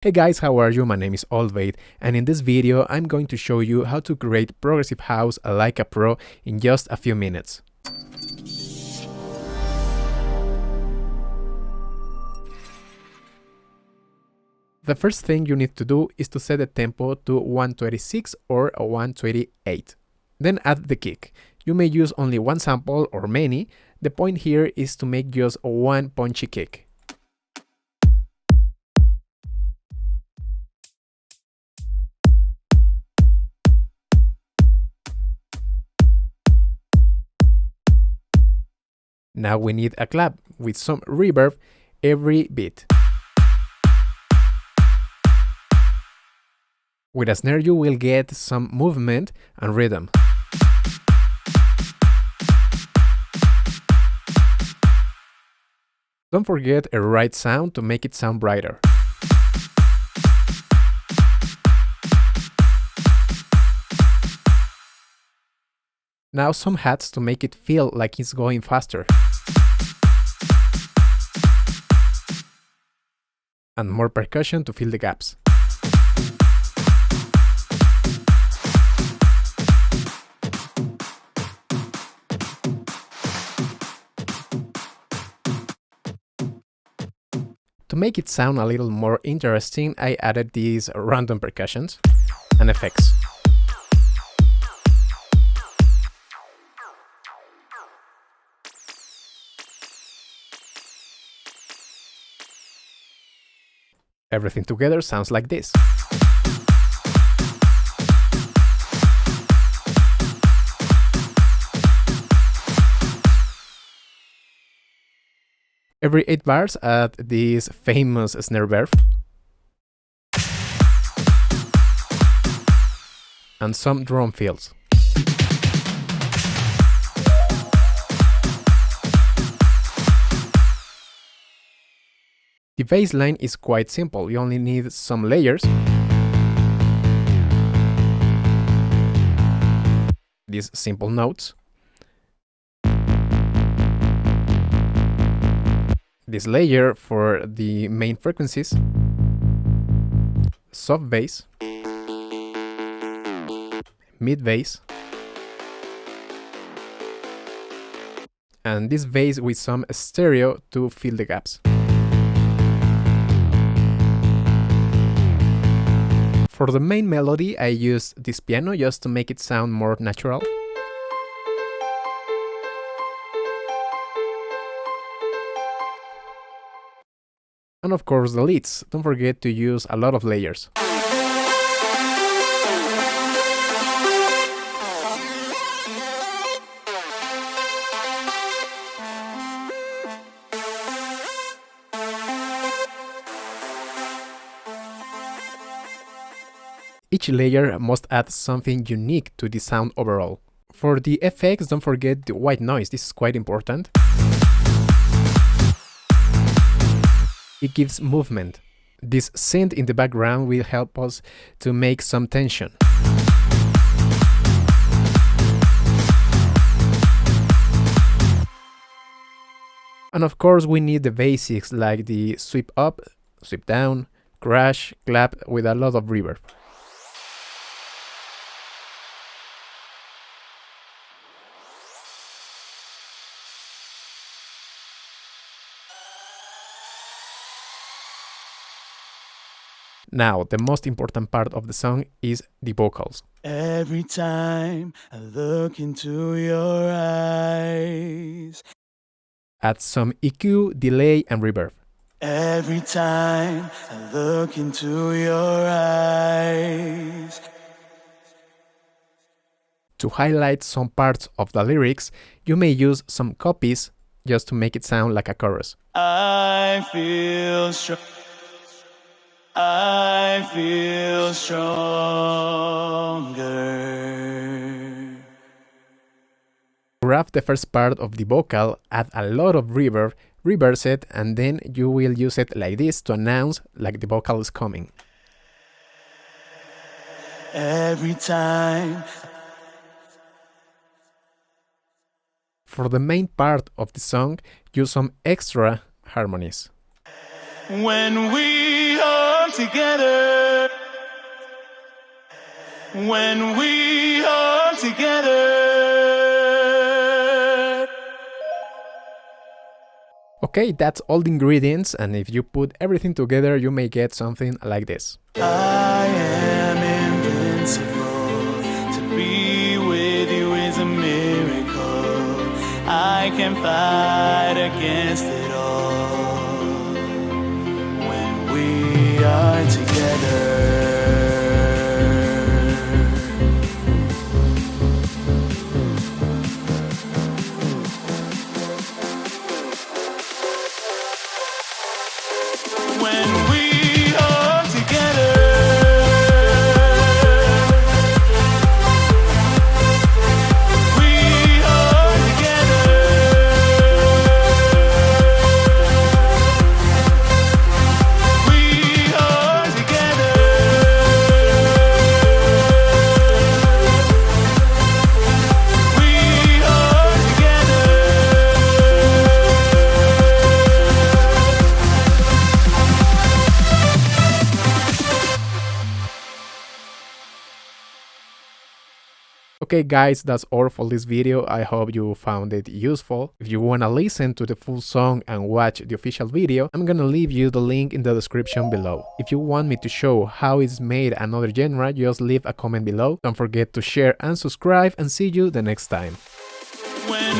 Hey guys, how are you? My name is Olbaid, and in this video I'm going to show you how to create progressive house like a pro in just a few minutes. The first thing you need to do is to set the tempo to 126 or 128. Then add the kick. You may use only one sample or many. The point here is to make just one punchy kick. Now we need a clap with some reverb every beat. With a snare you will get some movement and rhythm. Don't forget a right sound to make it sound brighter. Now some hats to make it feel like it's going faster. And more percussion to fill the gaps. To make it sound a little more interesting, I added these random percussions and effects. Everything together sounds like this. Every 8 bars add this famous snare verb and some drum fills. The bass line is quite simple, you only need some layers, these simple notes, this layer for the main frequencies, soft bass, mid bass, and this bass with some stereo to fill the gaps. For the main melody, I used this piano just to make it sound more natural. And of course the leads, don't forget to use a lot of layers. Each layer must add something unique to the sound overall. For the effects, don't forget the white noise, this is quite important. It gives movement. This synth in the background will help us to make some tension. And of course we need the basics like the sweep up, sweep down, crash, clap with a lot of reverb. Now, the most important part of the song is the vocals. Every time I look into your eyes. Add some EQ, delay, and reverb. Every time I look into your eyes. To highlight some parts of the lyrics, you may use some copies just to make it sound like a chorus. I feel strong. I feel stronger. Grab the first part of the vocal, add a lot of reverb, reverse it, and then you will use it like this to announce like the vocal is coming. Every time. For the main part of the song, use some extra harmonies. When we hold together. When we are together. Okay, that's all the ingredients, and if you put everything together, you may get something like this. I am invincible. To be with you is a miracle. I can fight against it all. When we are together. When we are together. We are together. We are together. We are together. Okay guys, that's all for this video. I hope you found it useful. If you wanna listen to the full song and watch the official video, I'm gonna leave you the link in the description below. If you want me to show how it's made another genre, just leave a comment below. Don't forget to share and subscribe, and see you the next time. When